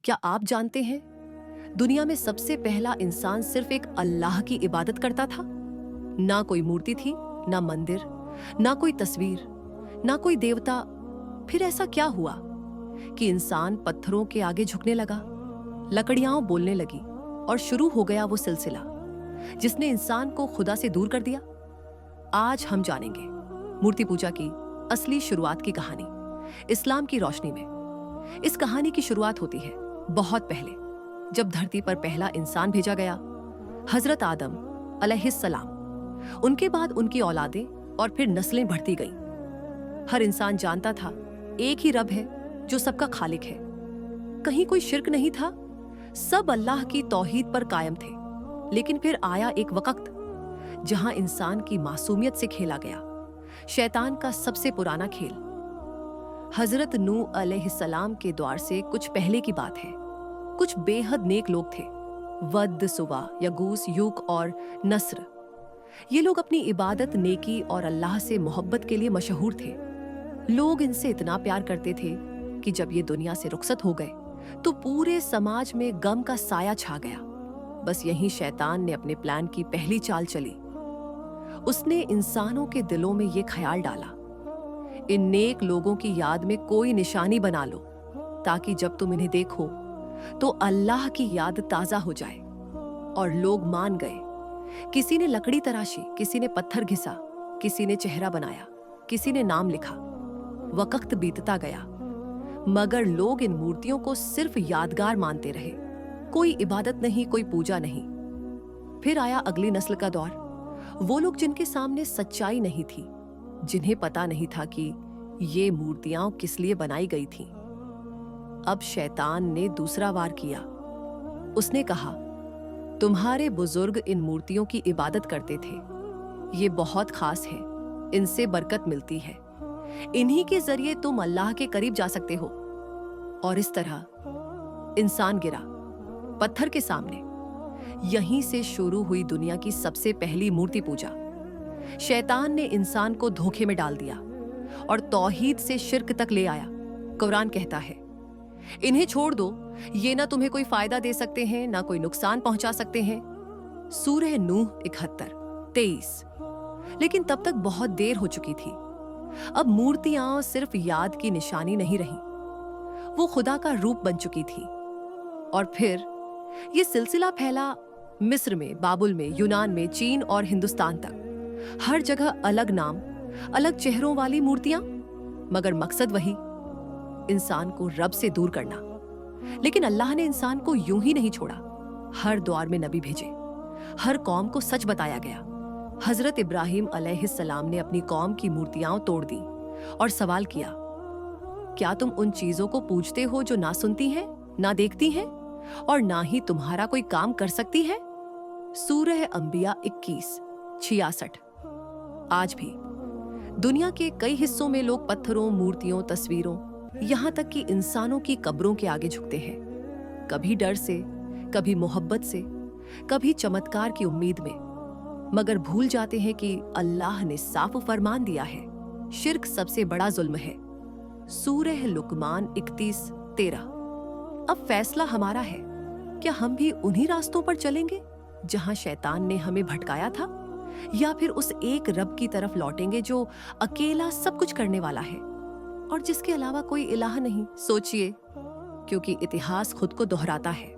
क्या आप जानते हैं, दुनिया में सबसे पहला इंसान सिर्फ एक अल्लाह की इबादत करता था। ना कोई मूर्ति थी, ना मंदिर, ना कोई तस्वीर, ना कोई देवता। फिर ऐसा क्या हुआ कि इंसान पत्थरों के आगे झुकने लगा, लकड़ियां बोलने लगी और शुरू हो गया वो सिलसिला जिसने इंसान को खुदा से दूर कर दिया। आज हम जानेंगे मूर्ति पूजा की असली शुरुआत की कहानी इस्लाम की रोशनी में। इस कहानी की शुरुआत होती है बहुत पहले, जब धरती पर पहला इंसान भेजा गया, हजरत आदम अलैहिस्सलाम। उनके बाद उनकी औलादें और फिर नस्लें बढ़ती गईं। हर इंसान जानता था एक ही रब है जो सबका खालिक है। कहीं कोई शिर्क नहीं था, सब अल्लाह की तौहीद पर कायम थे। लेकिन फिर आया एक वक्त जहां इंसान की मासूमियत से खेला गया शैतान का सबसे पुराना खेल। हजरत नूह अलैहिस्सलाम के द्वार से कुछ पहले की बात है। कुछ बेहद नेक लोग थे, वद, सुवा, यगूस, यूक और नस्र। ये लोग अपनी इबादत, नेकी और अल्लाह से मोहब्बत के लिए मशहूर थे। लोग इनसे इतना प्यार करते थे कि जब ये दुनिया से रुखसत हो गए तो पूरे समाज में गम का साया छा गया। बस यहीं शैतान ने अपने प्लान की पहली चाल चली। उसने इंसानों के दिलों में ये ख्याल डाला, इन नेक लोगों की याद में कोई निशानी बना लो ताकि जब तुम इन्हें देखो तो अल्लाह की याद ताजा हो जाए। और लोग मान गए। किसी ने लकड़ी तराशी, किसी ने पत्थर घिसा, किसी ने चेहरा बनाया, किसी ने नाम लिखा। वक्त बीतता गया मगर लोग इन मूर्तियों को सिर्फ यादगार मानते रहे। कोई इबादत नहीं, कोई पूजा नहीं। फिर आया अगली नस्ल का दौर, वो लोग जिनके सामने सच्चाई नहीं थी, जिन्हें पता नहीं था कि ये मूर्तियां किस लिए बनाई गई थीं। अब शैतान ने दूसरा वार किया। उसने कहा, तुम्हारे बुजुर्ग इन मूर्तियों की इबादत करते थे, ये बहुत खास है, इनसे बरकत मिलती है, इन्हीं के जरिए तुम अल्लाह के करीब जा सकते हो। और इस तरह इंसान गिरा पत्थर के सामने। यहीं से शुरू हुई दुनिया की सबसे पहली मूर्ति पूजा। शैतान ने इंसान को धोखे में डाल दिया और तौहीद से शिर्क तक ले आया। कुरान कहता है, इन्हें छोड़ दो, ये ना तुम्हें कोई फायदा दे सकते हैं, ना कोई नुकसान पहुंचा सकते हैं। सूरह नूह 71-23। लेकिन तब तक बहुत देर हो चुकी थी। अब मूर्तियां सिर्फ याद की निशानी नहीं रही, वो खुदा का रूप बन चुकी थी। और फिर ये सिलसिला फैला मिस्र में, बाबुल में, यूनान में, चीन और हिंदुस्तान तक। हर जगह अलग नाम, अलग चेहरों वाली मूर्तियां, मगर मकसद वही, इंसान को रब से दूर करना। लेकिन अल्लाह ने इंसान को यूं ही नहीं छोड़ा। हर द्वार में नबी भेजे, हर कौम को सच बताया गया। हजरत इब्राहिम अलैहिस्सलाम ने अपनी कौम की मूर्तियां तोड़ दी और सवाल किया, क्या तुम उन चीजों को पूजते हो जो ना सुनती हैं, ना देखती हैं और ना ही तुम्हारा कोई काम कर सकती है? सूरह अंबिया 21-66। आज भी दुनिया के कई हिस्सों में लोग पत्थरों, मूर्तियों, तस्वीरों, यहां तक कि इंसानों की कब्रों के आगे झुकते हैं। कभी डर से, कभी मोहब्बत से, कभी चमत्कार की उम्मीद में, मगर भूल जाते हैं कि अल्लाह ने साफ फरमान दिया है, शिर्क सबसे बड़ा जुल्म है। सूरह लुकमान 31-13। अब फैसला हमारा है, क्या हम भी उन्हीं रास्तों पर चलेंगे जहां शैतान ने हमें भटकाया था, या फिर उस एक रब की तरफ लौटेंगे जो अकेला सब कुछ करने वाला है और जिसके अलावा कोई इलाह नहीं। सोचिए, क्योंकि इतिहास खुद को दोहराता है।